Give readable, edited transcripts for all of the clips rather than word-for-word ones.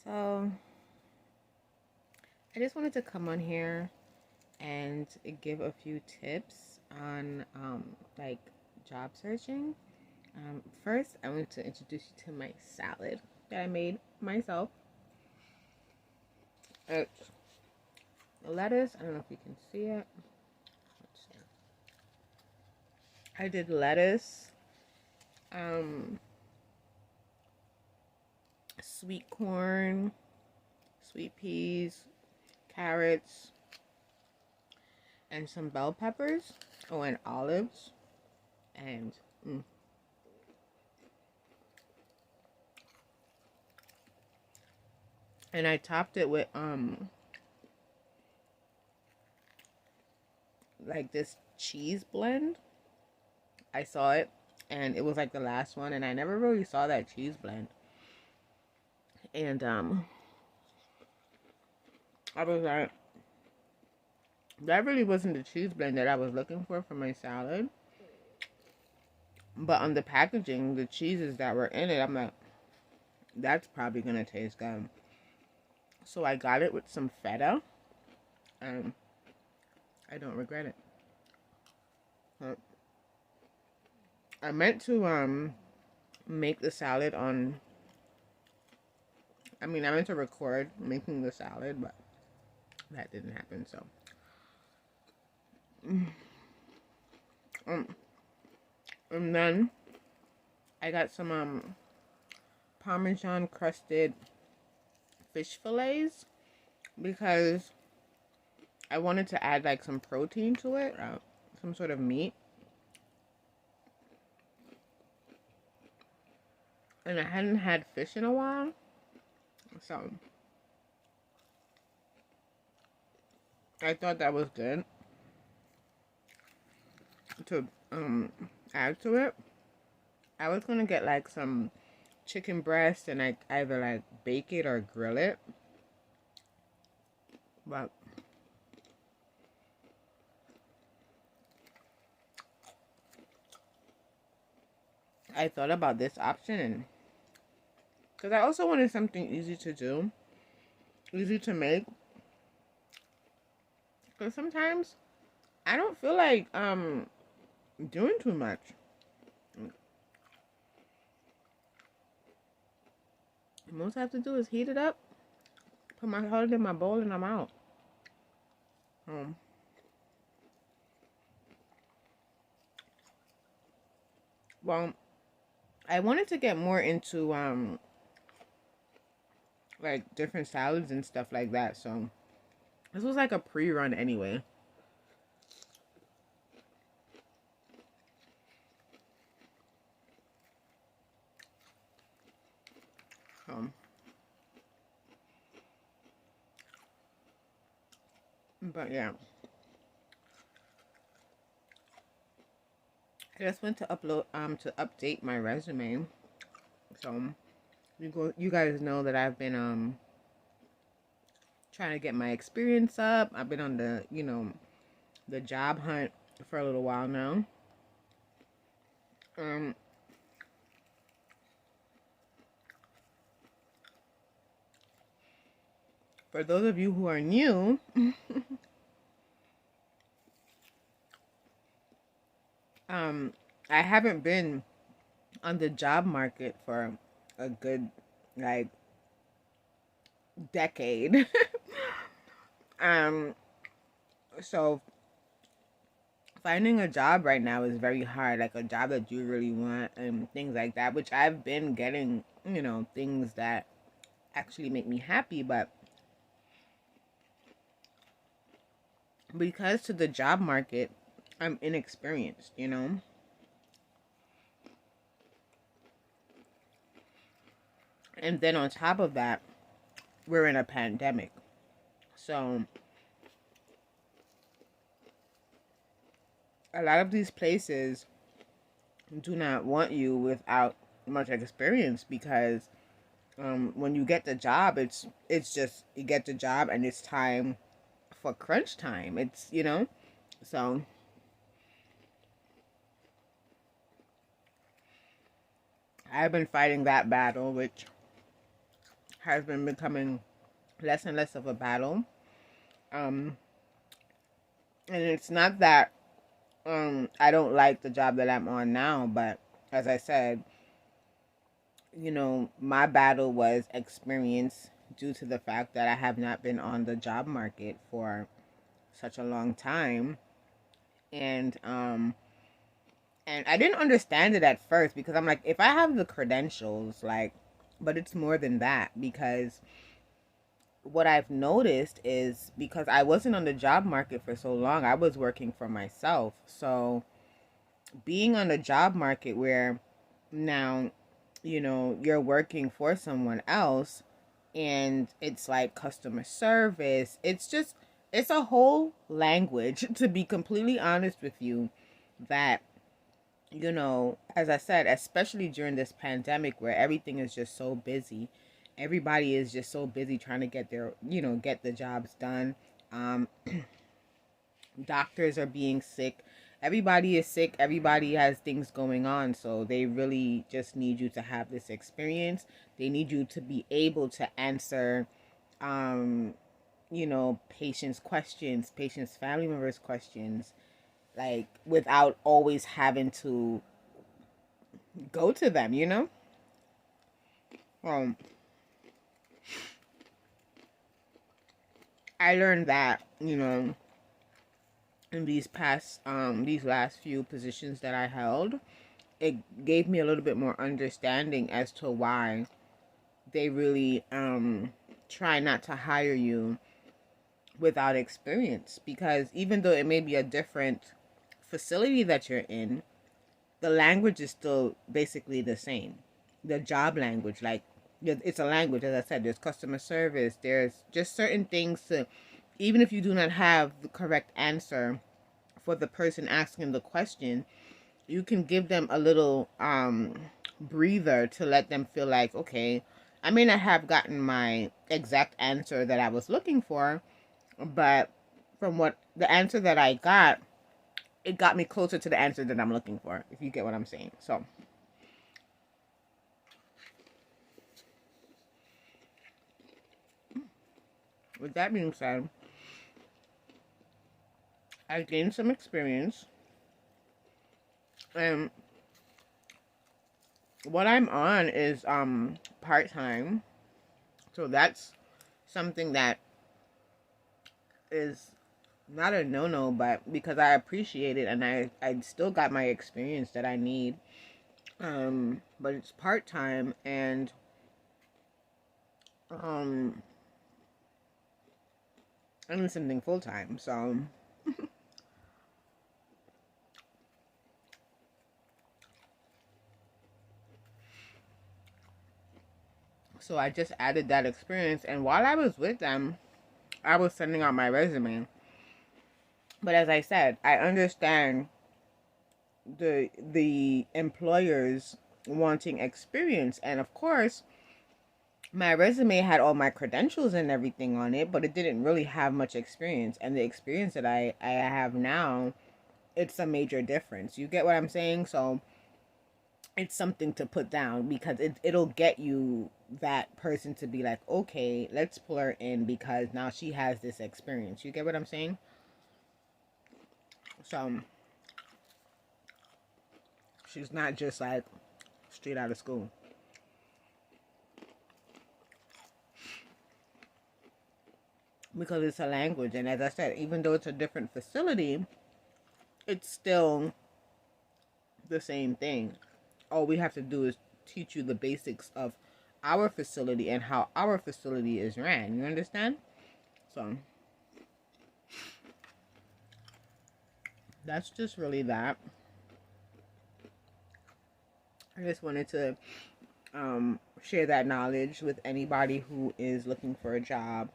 So, I just wanted to come on here and give a few tips on like job searching. First, I want to introduce you to my salad that I made myself. It's lettuce. I don't know if you can see it. Let's see. I did lettuce, um, sweet corn, sweet peas, carrots, and some bell peppers. Oh, and olives. And and I topped it with like this cheese blend. I saw it and it was like the last one, and I never really saw that cheese blend. And I was like, that really wasn't the cheese blend that I was looking for my salad. But on the packaging, the cheeses that were in it, I'm like, that's probably gonna taste good. So I got it with some feta, and I don't regret it. But I meant to make the salad on. I meant to record making the salad, but that didn't happen. So, and then I got some Parmesan crusted fish fillets because I wanted to add like some protein to it, some sort of meat. And I hadn't had fish in a while, so I thought that was good to add to it. I was gonna get like some chicken breast and I either like bake it or grill it, but I thought about this option, and because I also wanted something easy to do, easy to make. Because sometimes I don't feel like doing too much. Most I have to do is heat it up, put my salad in my bowl, and I'm out. Well, I wanted to get more into like different salads and stuff like that. So this was like a pre-run anyway. But yeah, I just went to update my resume. So you guys know that I've been trying to get my experience up. I've been on the job hunt for a little while now. For those of you who are new, I haven't been on the job market for a good like decade. um, so finding a job right now is very hard, like a job that you really want and things like that, which I've been getting, things that actually make me happy, but because to the job market, I'm inexperienced, And then on top of that, we're in a pandemic. So a lot of these places do not want you without much experience because when you get the job, it's just you get the job and it's time for crunch time. So I've been fighting that battle, which has been becoming less and less of a battle. Um, and it's not that I don't like the job that I'm on now, but as I said, my battle was experience due to the fact that I have not been on the job market for such a long time. And I didn't understand it at first because I'm like, if I have the credentials, like, but it's more than that, because what I've noticed is because I wasn't on the job market for so long, I was working for myself. So being on the job market where now, you're working for someone else and it's like customer service, it's a whole language, to be completely honest with you, that as I said, especially during this pandemic where everything is just so busy, everybody is just so busy trying to get the jobs done. Um, Doctors are being sick. Everybody is sick. Everybody has things going on. So they really just need you to have this experience. They need you to be able to answer, patients' questions, patients' family members' questions, like without always having to go to them. Um, I learned that, in these last few positions that I held, it gave me a little bit more understanding as to why they really try not to hire you without experience, because even though it may be a different facility that you're in, the language is still basically the same. The job language, like, it's a language. As I said, there's customer service, there's just certain things to, even if you do not have the correct answer for the person asking the question, you can give them a little breather to let them feel like, okay, I may not have gotten my exact answer that I was looking for, but from what the answer that I got, it got me closer to the answer that I'm looking for, if you get what I'm saying. So with that being said, I gained some experience, and what I'm on is part-time. So that's something that is not a no-no, but because I appreciate it, and I still got my experience that I need. But it's part-time, and I need something full-time. So I just added that experience, and while I was with them, I was sending out my resume. But as I said, I understand the employers wanting experience, and of course my resume had all my credentials and everything on it, but it didn't really have much experience, and the experience that I have now, it's a major difference. You get what I'm saying? So it's something to put down, because it'll get you that person to be like, okay, let's pull her in because now she has this experience. You get what I'm saying? So she's not just like straight out of school. Because it's a language, and as I said, even though it's a different facility, it's still the same thing. All we have to do is teach you the basics of our facility and how our facility is ran. You understand? So that's just really that. I just wanted to share that knowledge with anybody who is looking for a job.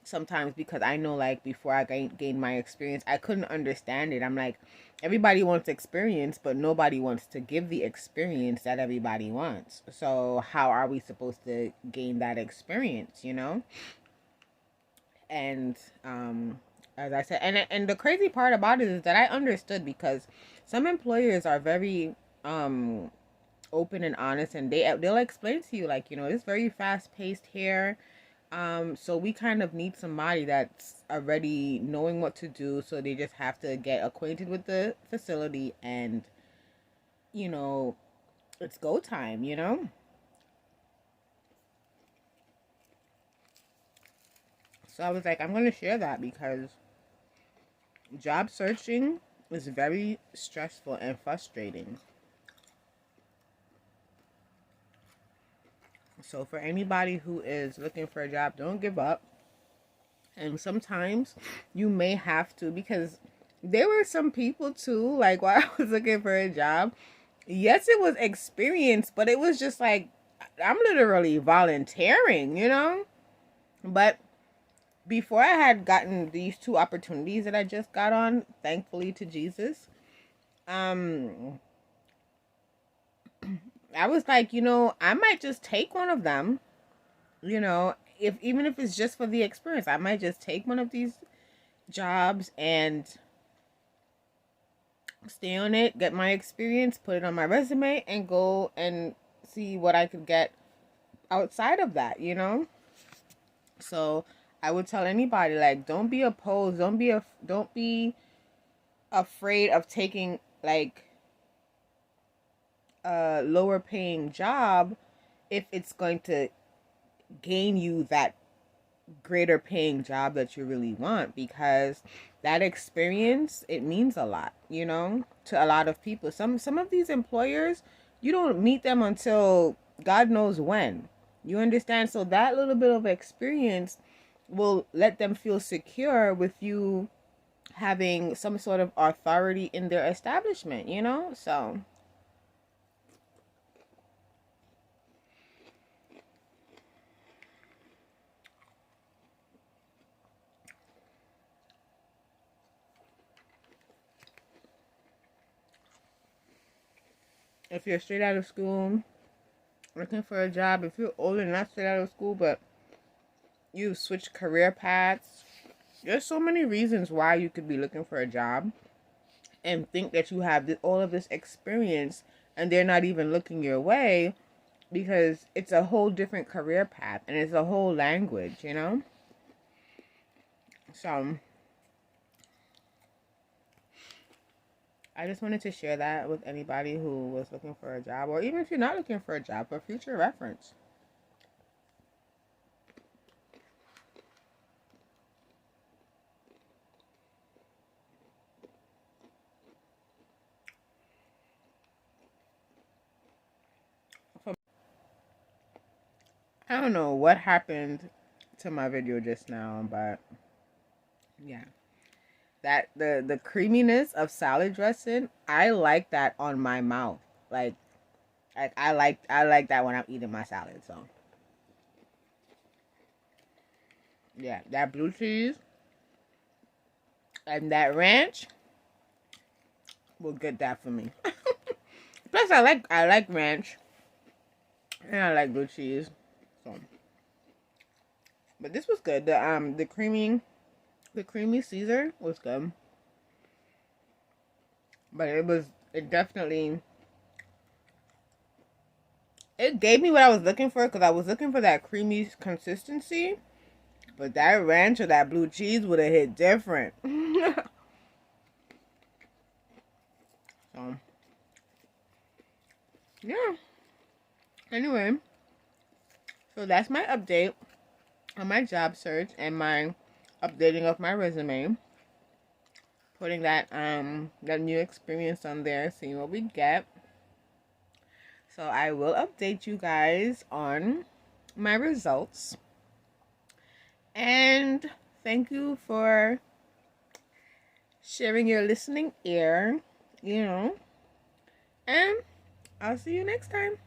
Sometimes, because I know, like, before I gained my experience, I couldn't understand it. I'm like, everybody wants experience, but nobody wants to give the experience that everybody wants. So how are we supposed to gain that experience? And as I said, and the crazy part about it is that I understood, because some employers are very open and honest, and they'll explain to you, like, it's very fast paced here. So we kind of need somebody that's already knowing what to do, so they just have to get acquainted with the facility, and it's go time. So I was like, I'm going to share that because job searching is very stressful and frustrating. So for anybody who is looking for a job, don't give up. And sometimes you may have to, because there were some people too, like while I was looking for a job, yes, it was experience, but it was just like, I'm literally volunteering. But before I had gotten these 2 opportunities that I just got on, thankfully to Jesus, I was like, I might just take one of them, even if it's just for the experience. I might just take one of these jobs and stay on it, get my experience, put it on my resume, and go and see what I could get outside of that, So I would tell anybody, like, don't be opposed, don't be afraid of taking like a lower paying job if it's going to gain you that greater paying job that you really want, because that experience, it means a lot, to a lot of people. Some of these employers, you don't meet them until God knows when. You understand? So that little bit of experience will let them feel secure with you having some sort of authority in their establishment, So if you're straight out of school looking for a job, if you're older, not straight out of school, but you've switched career paths, there's so many reasons why you could be looking for a job and think that you have all of this experience, and they're not even looking your way, because it's a whole different career path and it's a whole language, So I just wanted to share that with anybody who was looking for a job, or even if you're not looking for a job, for future reference. I don't know what happened to my video just now, but yeah. That the creaminess of salad dressing, I like that on my mouth. Like I like that when I'm eating my salad. So yeah, that blue cheese and that ranch will get that for me. Plus I like ranch and I like blue cheese. So, but this was good. The creamy Caesar was good. But it definitely, it gave me what I was looking for, because I was looking for that creamy consistency. But that ranch or that blue cheese would have hit different. So, yeah. Anyway, so that's my update on my job search and my updating of my resume. Putting that new experience on there, seeing what we get. So I will update you guys on my results. And thank you for sharing your listening ear, And I'll see you next time.